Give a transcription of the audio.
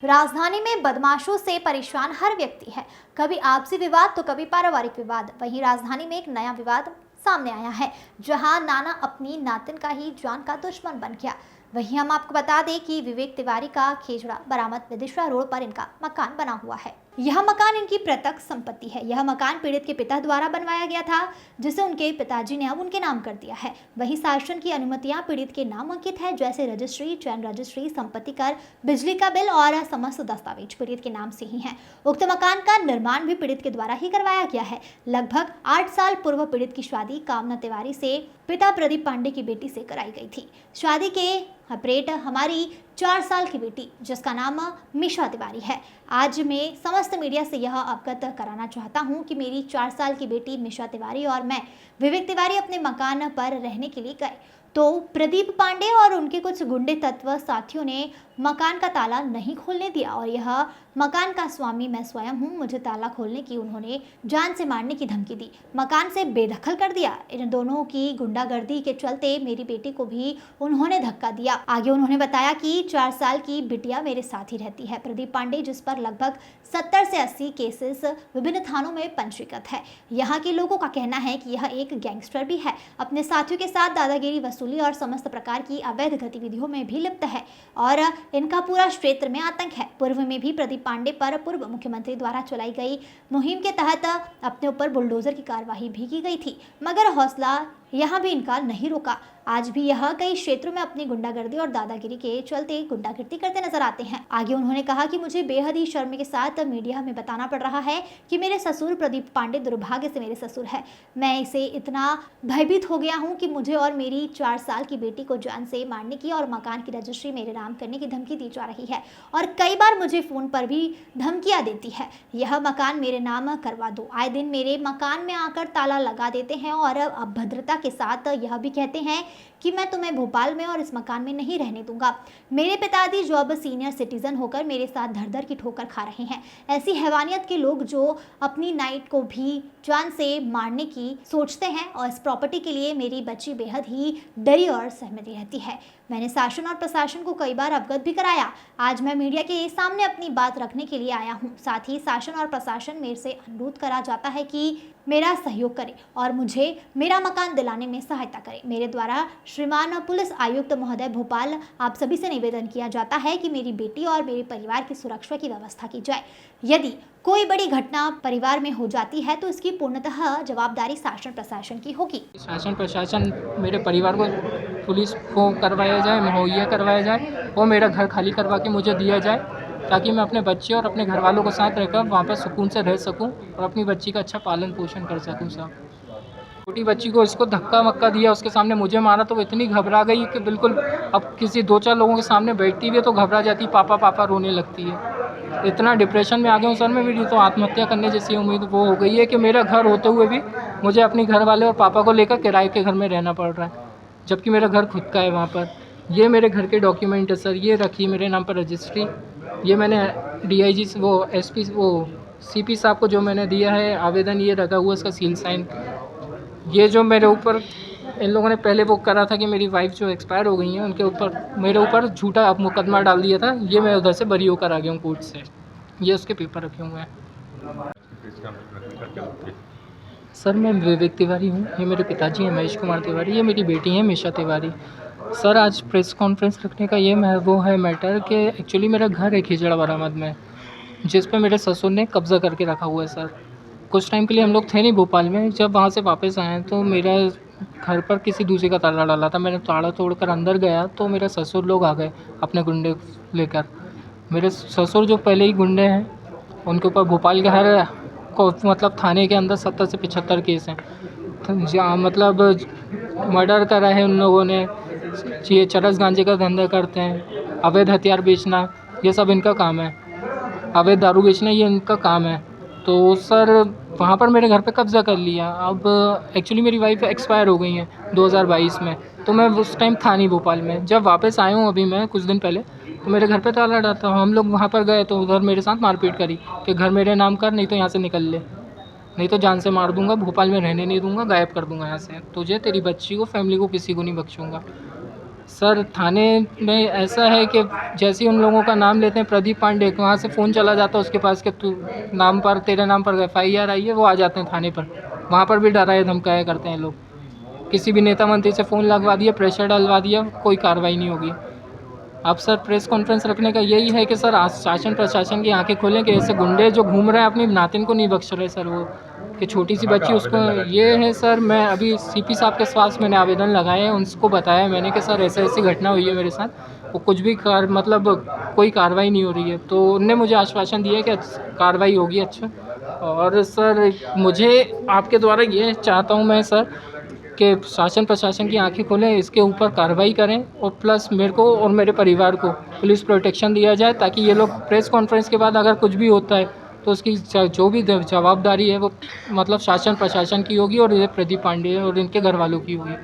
राजधानी में बदमाशों से परेशान हर व्यक्ति है। कभी आपसी विवाद तो कभी पारिवारिक विवाद। वहीं राजधानी में एक नया विवाद सामने आया है, जहां नाना अपनी नातिन का ही जान का दुश्मन बन गया। वहीं हम आपको बता दें कि विवेक तिवारी का खेजड़ा बरामद विदिशा रोड पर इनका मकान बना हुआ है। यह मकान इनकी प्रत्यक्ष संपत्ति है। यह मकान पीड़ित के पिता द्वारा बनवाया गया था, जिसे उनके पिताजी ने अब उनके नाम कर दिया है। वहीं शासन की अनुमतियां पीड़ित के नाम अंकित है, जैसे रजिस्ट्री, चैन रजिस्ट्री, संपत्ति कर, बिजली का बिल और समस्त दस्तावेज पीड़ित के नाम से ही हैं। उक्त मकान का निर्माण भी पीड़ित के द्वारा ही करवाया गया है। लगभग 8 साल पूर्व पीड़ित की शादी कामना तिवारी से पिता प्रदीप पांडे की बेटी से कराई गई थी। शादी के अपडेट हमारी 4 साल की बेटी, जिसका नाम मिशा तिवारी है। आज मैं समस्त मीडिया से यह अवगत कराना चाहता हूं कि मेरी 4 साल की बेटी मिशा तिवारी और मैं विवेक तिवारी अपने मकान पर रहने के लिए गए, तो प्रदीप पांडे और उनके कुछ गुंडे तत्व साथियों ने मकान का ताला नहीं खोलने दिया और यह मकान का स्वामी मैं स्वयं हूं। मुझे ताला खोलने की उन्होंने जान से मारने की धमकी दी, मकान से बेदखल कर दिया। इन दोनों की गुंडागर्दी के चलते मेरी बेटी को भी उन्होंने धक्का दिया। आगे उन्होंने बताया कि 4 साल की बिटिया मेरे साथ ही रहती है। प्रदीप पांडे, जिस पर लगभग 70 से 80 केसेस विभिन्न थानों में पंजीकृत है। यहाँ के लोगों का कहना है कि यह एक गैंगस्टर भी है, अपने साथियों के साथ दादागिरी, वसूली और समस्त प्रकार की अवैध गतिविधियों में भी लिप्त है और इनका पूरा क्षेत्र में आतंक है। पूर्व में भी प्रदीप पांडे पर पूर्व मुख्यमंत्री द्वारा चलाई गई मुहिम के तहत अपने ऊपर बुलडोजर की कार्रवाई भी की गई थी, मगर हौसला यहाँ भी इनका नहीं रुका। आज भी यह कई क्षेत्रों में अपनी गुंडागर्दी और दादागिरी के चलते गुंडागर्दी करते नजर आते हैं। आगे उन्होंने कहा कि मुझे बेहद ही शर्म के साथ मीडिया में बताना पड़ रहा है कि मेरे ससुर प्रदीप पांडे दुर्भाग्य से मेरे ससुर है। मैं इसे इतना भयभीत हो गया हूँ कि मुझे और मेरी 4 साल की बेटी को जान से मारने की और मकान की रजिस्ट्री मेरे नाम करने की धमकी दी जा रही है और कई बार मुझे फोन पर भी धमकियां देती है। यह मकान मेरे नाम करवा दो। आए दिन मेरे मकान में आकर ताला लगा देते हैं और अभद्रता के साथ यह भी कहते हैं कि मैं तुम्हें भोपाल में और इस मकान में नहीं रहने दूंगा। मेरे पिताजी जो अब सीनियर सिटीजन होकर मेरे साथ धर धर की ठोकर खा रहे हैं। ऐसी हैवानियत के लोग जो अपनी नाइट को भी जान से मारने की सोचते हैं और इस प्रॉपर्टी के लिए मेरी बच्ची बेहद ही डरी और सहमति रहती है। मैंने शासन और प्रशासन को कई बार अवगत भी कराया। आज मैं मीडिया के सामने अपनी बात रखने के लिए आया हूँ। साथ ही शासन और प्रशासन मेरे से अनुरोध करा जाता है कि मेरा सहयोग करे और मुझे मेरा मकान दिलाने में सहायता करे। मेरे द्वारा श्रीमान पुलिस आयुक्त महोदय भोपाल, आप सभी से निवेदन किया जाता है कि मेरी बेटी और मेरे परिवार की सुरक्षा की व्यवस्था की जाए। यदि कोई बड़ी घटना परिवार में हो जाती है तो इसकी पूर्णतः जवाबदारी शासन प्रशासन की होगी। शासन प्रशासन मेरे परिवार को पुलिस को करवाया जाए, मुहैया करवाया जाए और मेरा घर खाली करवा के मुझे दिया जाए, ताकि मैं अपने बच्चे और अपने घर वालों के साथ रहकर वहाँ पर सुकून से रह सकूँ और अपनी बच्ची का अच्छा पालन पोषण कर सकूँ। साहब, छोटी बच्ची को इसको धक्का मक्का दिया, उसके सामने मुझे मारा तो वो इतनी घबरा गई कि बिल्कुल अब किसी 2-4 लोगों के सामने बैठती भी है तो घबरा जाती, पापा पापा रोने लगती है। इतना डिप्रेशन में आ गया हूँ सर मैं, मेरी तो आत्महत्या करने जैसी उम्मीद वो हो गई है कि मेरा घर होते हुए भी मुझे अपने घर वाले और पापा को लेकर किराए के घर में रहना पड़ रहा है, जबकि मेरा घर खुद का है वहाँ पर। ये मेरे घर के डॉक्यूमेंट है सर, ये रखी मेरे नाम पर रजिस्ट्री। ये मैंने DIG से वो SP वो CP साहब को जो मैंने दिया है आवेदन, ये रखा हुआ इसका सील साइन। ये जो मेरे ऊपर इन लोगों ने पहले वो करा था कि मेरी वाइफ जो एक्सपायर हो गई हैं उनके ऊपर मेरे ऊपर झूठा मुकदमा डाल दिया था, ये मैं उधर से बरी होकर आ गया हूँ कोर्ट से। ये उसके पेपर रखे हुए हैं। सर मैं विवेक तिवारी हूँ, ये मेरे पिताजी हैं महेश कुमार तिवारी, ये मेरी बेटी है मिशा तिवारी। सर आज प्रेस कॉन्फ्रेंस रखने का ये वो है मैटर कि एक्चुअली मेरा घर है खेजड़ा बरामद में, जिस पे मेरे ससुर ने कब्ज़ा करके रखा हुआ है। सर कुछ टाइम के लिए हम लोग थे नहीं भोपाल में, जब वहाँ से वापस आए तो मेरा घर पर किसी दूसरे का ताला डाला था। मैंने ताला तोड़कर अंदर गया तो मेरे ससुर लोग आ गए अपने गुंडे लेकर। मेरे ससुर जो पहले ही गुंडे हैं, उनके ऊपर भोपाल के हर को मतलब थाने के अंदर 70 से 75 केस हैं, जहाँ मतलब मर्डर करा है उन लोगों ने, ये चरस गांजे का धंधा करते हैं, अवैध हथियार बेचना, ये सब इनका काम है, अवैध दारू बेचना ये इनका काम है। तो सर वहाँ पर मेरे घर पे कब्ज़ा कर लिया। अब एक्चुअली मेरी वाइफ एक्सपायर हो गई हैं 2022 में, तो मैं उस टाइम था नहीं भोपाल में। जब वापस आया हूँ अभी मैं कुछ दिन पहले, तो मेरे घर पे ताला डालता हूँ। हम लोग वहाँ पर गए तो उधर मेरे साथ मारपीट करी कि घर मेरे नाम कर, नहीं तो यहाँ से निकल ले, नहीं तो जान से मार दूंगा, भोपाल में रहने नहीं दूंगा, गायब कर दूंगा यहाँ से तुझे, तेरी बच्ची को, फैमिली को, किसी को नहीं बख्शूंगा। सर थाने में ऐसा है कि जैसे ही उन लोगों का नाम लेते हैं प्रदीप पांडे, वहाँ से फ़ोन चला जाता है उसके पास कि तू नाम पर तेरे नाम पर FIR आई है, वो आ जाते हैं थाने पर। वहाँ पर भी डराया धमकाया करते हैं लोग। किसी भी नेता मंत्री से फ़ोन लगवा दिया, प्रेशर डलवा दिया, कोई कार्रवाई नहीं होगी। अब सर प्रेस कॉन्फ्रेंस रखने का यही है कि सर आज शासन प्रशासन की आंखें खोलें कि ऐसे गुंडे जो घूम रहे हैं अपनी नातिन को नहीं बख्श रहे सर, वो कि छोटी सी बच्ची उसको ये है सर। मैं अभी CP साहब के पास मैंने आवेदन लगाए हैं, उनको बताया मैंने कि सर ऐसी ऐसी घटना हुई है मेरे साथ, वो कुछ भी मतलब कोई कार्रवाई नहीं हो रही है। तो उनने मुझे आश्वासन दिया कि कार्रवाई होगी। अच्छा, और सर मुझे आपके द्वारा ये चाहता हूँ मैं सर कि शासन प्रशासन की आंखें खोलें, इसके ऊपर कार्रवाई करें और प्लस मेरे को और मेरे परिवार को पुलिस प्रोटेक्शन दिया जाए, ताकि ये लोग प्रेस कॉन्फ्रेंस के बाद अगर कुछ भी होता है तो उसकी जो भी जवाबदारी है वो मतलब शासन प्रशासन की होगी और ये प्रदीप पांडे और इनके घर वालों की होगी।